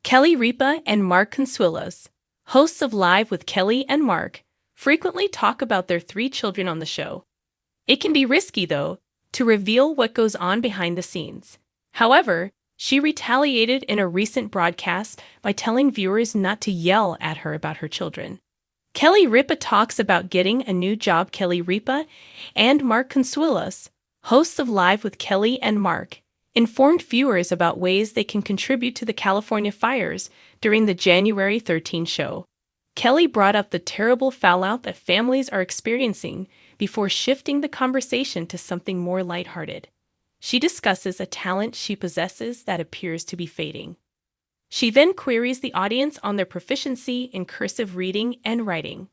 Kelly Ripa and Mark Consuelos, hosts of Live with Kelly and Mark, frequently talk about their three children on the show. It can be risky, though, to reveal what goes on behind the scenes. However, she retaliated in a recent broadcast by telling viewers not to yell at her about her children. Kelly Ripa talks about getting a new job. Kelly Ripa and Mark Consuelos, hosts of Live with Kelly and Mark, informed viewers about ways they can contribute to the California fires during the January 13 show. Kelly brought up the terrible fallout that families are experiencing before shifting the conversation to something more lighthearted. She discusses a talent she possesses that appears to be fading. She then queries the audience on their proficiency in cursive reading and writing.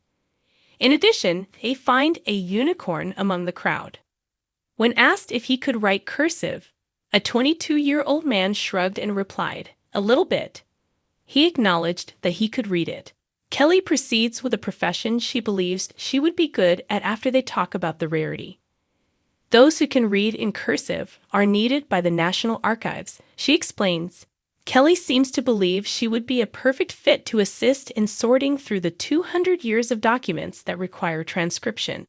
In addition, they find a unicorn among the crowd. When asked if he could write cursive, a 22-year-old man shrugged and replied, "A little bit." He acknowledged that he could read it. Kelly proceeds with a profession she believes she would be good at after they talk about the rarity. Those who can read in cursive are needed by the National Archives, she explains. Kelly seems to believe she would be a perfect fit to assist in sorting through the 200 years of documents that require transcription.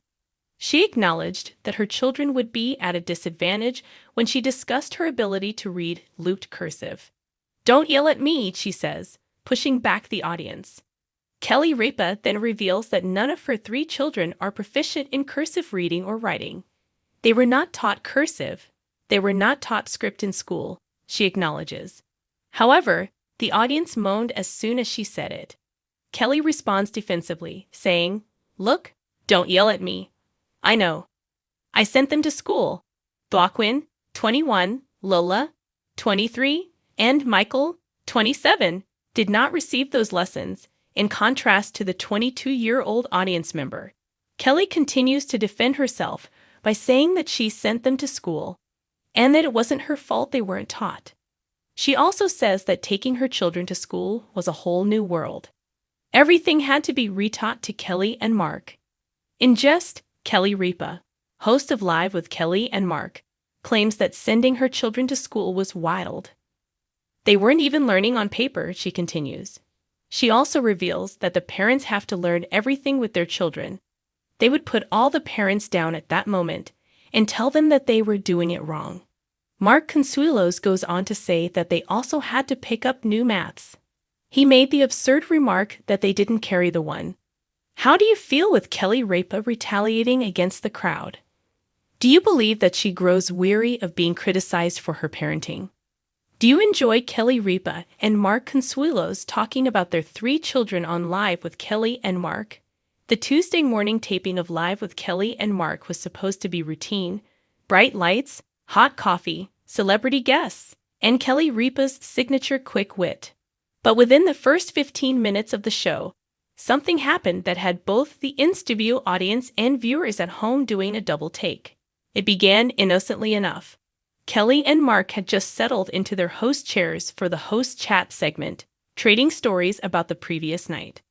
She acknowledged that her children would be at a disadvantage when she discussed her ability to read looped cursive. "Don't yell at me," she says, pushing back the audience. Kelly Ripa then reveals that none of her three children are proficient in cursive reading or writing. They were not taught cursive. They were not taught script in school, she acknowledges. However, the audience moaned as soon as she said it. Kelly responds defensively, saying, "Look, don't yell at me. I know. I sent them to school. Bloquin, 21, Lola, 23, and Michael, 27, did not receive those lessons, in contrast to the 22-year-old audience member." Kelly continues to defend herself by saying that she sent them to school and that it wasn't her fault they weren't taught. She also says that taking her children to school was a whole new world. Everything had to be retaught to Kelly and Mark. In jest, Kelly Ripa, host of Live with Kelly and Mark, claims that sending her children to school was wild. They weren't even learning on paper, she continues. She also reveals that the parents have to learn everything with their children. They would put all the parents down at that moment and tell them that they were doing it wrong. Mark Consuelos goes on to say that they also had to pick up new maths. He made the absurd remark that they didn't carry the one. How do you feel with Kelly Ripa retaliating against the crowd? Do you believe that she grows weary of being criticized for her parenting? Do you enjoy Kelly Ripa and Mark Consuelos talking about their three children on Live with Kelly and Mark? The Tuesday morning taping of Live with Kelly and Mark was supposed to be routine: bright lights, hot coffee, celebrity guests, and Kelly Ripa's signature quick wit. But within the first 15 minutes of the show, something happened that had both the in-studio audience and viewers at home doing a double take. It began innocently enough. Kelly and Mark had just settled into their host chairs for the host chat segment, trading stories about the previous night.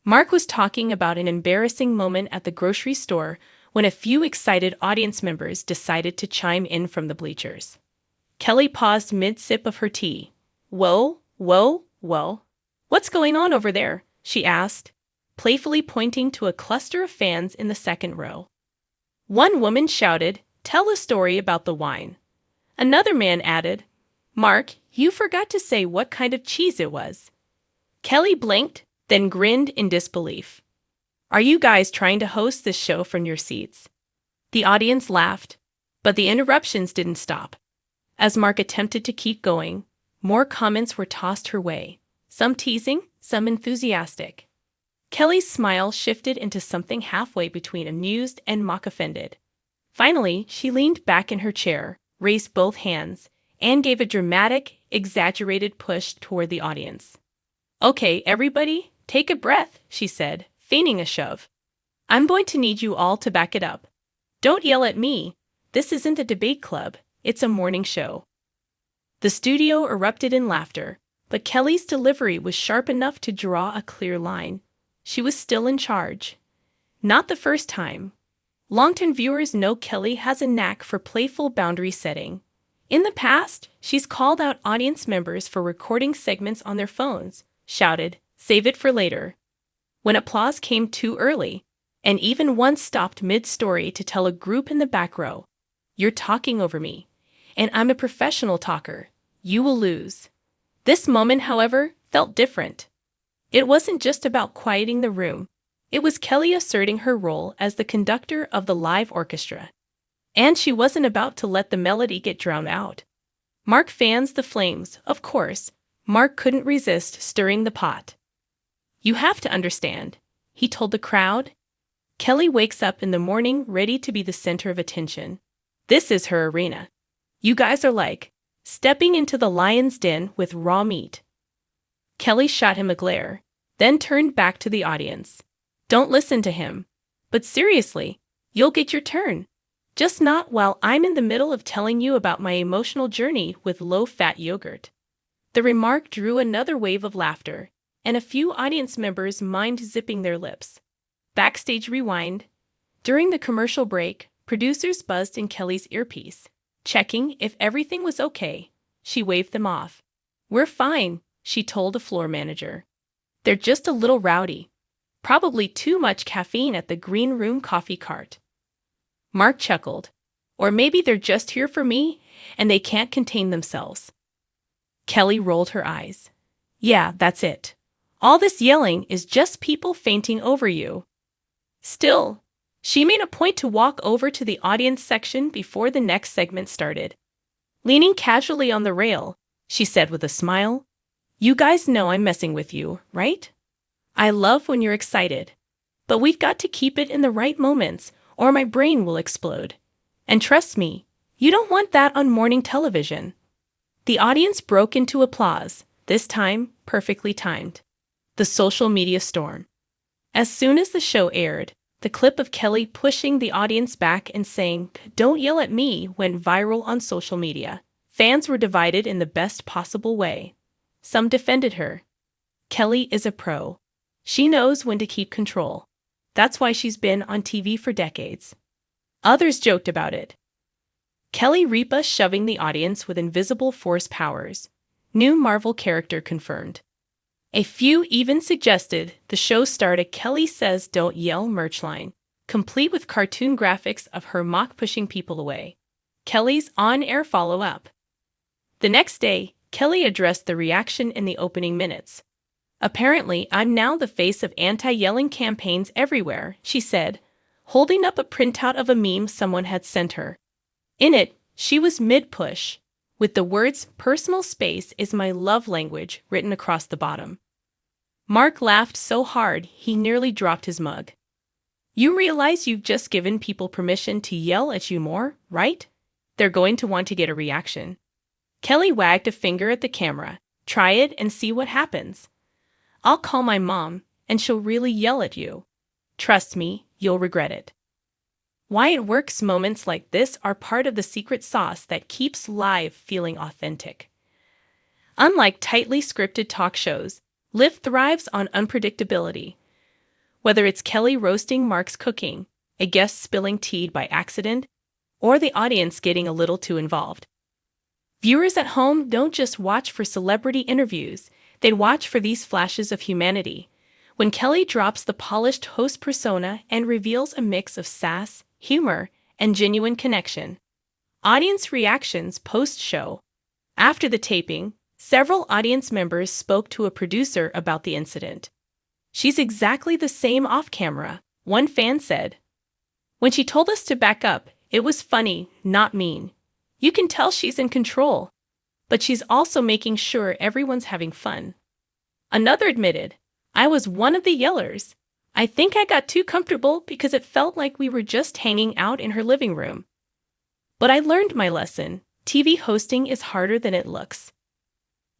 Mark was talking about an embarrassing moment at the grocery store when a few excited audience members decided to chime in from the bleachers. Kelly paused mid-sip of her tea. "Whoa, whoa, whoa. What's going on over there?" she asked, playfully pointing to a cluster of fans in the second row. One woman shouted, "Tell a story about the wine." Another man added, "Mark, you forgot to say what kind of cheese it was." Kelly blinked, then grinned in disbelief. "Are you guys trying to host this show from your seats?" The audience laughed, but the interruptions didn't stop. As Mark attempted to keep going, more comments were tossed her way, some teasing, some enthusiastic. Kelly's smile shifted into something halfway between amused and mock-offended. Finally, she leaned back in her chair, raised both hands, and gave a dramatic, exaggerated push toward the audience. "Okay, everybody, take a breath," she said, feigning a shove. "I'm going to need you all to back it up. Don't yell at me. This isn't a debate club, it's a morning show." The studio erupted in laughter, but Kelly's delivery was sharp enough to draw a clear line. She was still in charge. Not the first time. Longtime viewers know Kelly has a knack for playful boundary setting. In the past, she's called out audience members for recording segments on their phones, shouted, "Save it for later," when applause came too early, and even once stopped mid-story to tell a group in the back row, "You're talking over me, and I'm a professional talker. You will lose." This moment, however, felt different. It wasn't just about quieting the room. It was Kelly asserting her role as the conductor of the live orchestra. And she wasn't about to let the melody get drowned out. Mark fans the flames, of course. Mark couldn't resist stirring the pot. "You have to understand," he told the crowd. "Kelly wakes up in the morning ready to be the center of attention. This is her arena. You guys are like stepping into the lion's den with raw meat." Kelly shot him a glare, then turned back to the audience. "Don't listen to him. But seriously, you'll get your turn. Just not while I'm in the middle of telling you about my emotional journey with low-fat yogurt." The remark drew another wave of laughter, and a few audience members mind-zipping their lips. Backstage rewind. During the commercial break, producers buzzed in Kelly's earpiece, checking if everything was okay. She waved them off. "We're fine," she told a floor manager. "They're just a little rowdy. Probably too much caffeine at the green room coffee cart." Mark chuckled. "Or maybe they're just here for me, and they can't contain themselves." Kelly rolled her eyes. "Yeah, that's it. All this yelling is just people fainting over you." Still, she made a point to walk over to the audience section before the next segment started. Leaning casually on the rail, she said with a smile, "You guys know I'm messing with you, right? I love when you're excited. But we've got to keep it in the right moments, or my brain will explode. And trust me, you don't want that on morning television." The audience broke into applause, this time perfectly timed. The social media storm. As soon as the show aired, the clip of Kelly pushing the audience back and saying, "Don't yell at me," went viral on social media. Fans were divided in the best possible way. Some defended her. Kelly is a pro. She knows when to keep control. That's why she's been on TV for decades. Others joked about it. Kelly Ripa shoving the audience with invisible force powers. New Marvel character confirmed. A few even suggested the show start a "Kelly Says Don't Yell" merch line, complete with cartoon graphics of her mock pushing people away. Kelly's on-air follow-up. The next day, Kelly addressed the reaction in the opening minutes. "Apparently, I'm now the face of anti-yelling campaigns everywhere," she said, holding up a printout of a meme someone had sent her. In it, she was mid-push, with the words "personal space is my love language" written across the bottom. Mark laughed so hard he nearly dropped his mug. "You realize you've just given people permission to yell at you more, right? They're going to want to get a reaction." Kelly wagged a finger at the camera. "Try it and see what happens. I'll call my mom, and she'll really yell at you. Trust me, you'll regret it." Why it works moments like this are part of the secret sauce that keeps live feeling authentic. Unlike tightly scripted talk shows, Live thrives on unpredictability. Whether it's Kelly roasting Mark's cooking, a guest spilling tea by accident, or the audience getting a little too involved. Viewers at home don't just watch for celebrity interviews, they watch for these flashes of humanity. When Kelly drops the polished host persona and reveals a mix of sass, humor, and genuine connection. Audience reactions post-show. After the taping, several audience members spoke to a producer about the incident. "She's exactly the same off-camera," one fan said. "When she told us to back up, it was funny, not mean. You can tell she's in control, but she's also making sure everyone's having fun." Another admitted, "I was one of the yellers. I think I got too comfortable because it felt like we were just hanging out in her living room. But I learned my lesson. TV hosting is harder than it looks."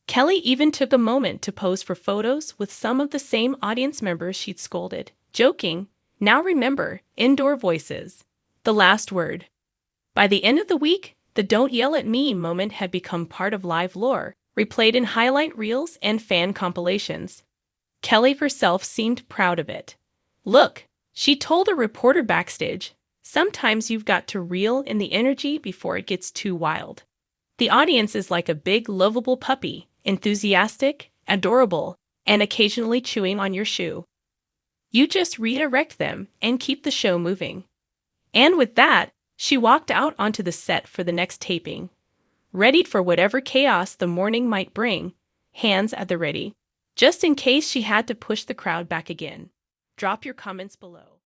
Kelly even took a moment to pose for photos with some of the same audience members she'd scolded, joking, "Now remember, indoor voices. The last word." By the end of the week, the "Don't Yell at Me" moment had become part of live lore, replayed in highlight reels and fan compilations. Kelly herself seemed proud of it. "Look," she told a reporter backstage, "sometimes you've got to reel in the energy before it gets too wild." The audience is like a big, lovable puppy, enthusiastic, adorable, and occasionally chewing on your shoe. You just redirect them and keep the show moving. And with that, she walked out onto the set for the next taping, readied for whatever chaos the morning might bring, hands at the ready, just in case she had to push the crowd back again. Drop your comments below.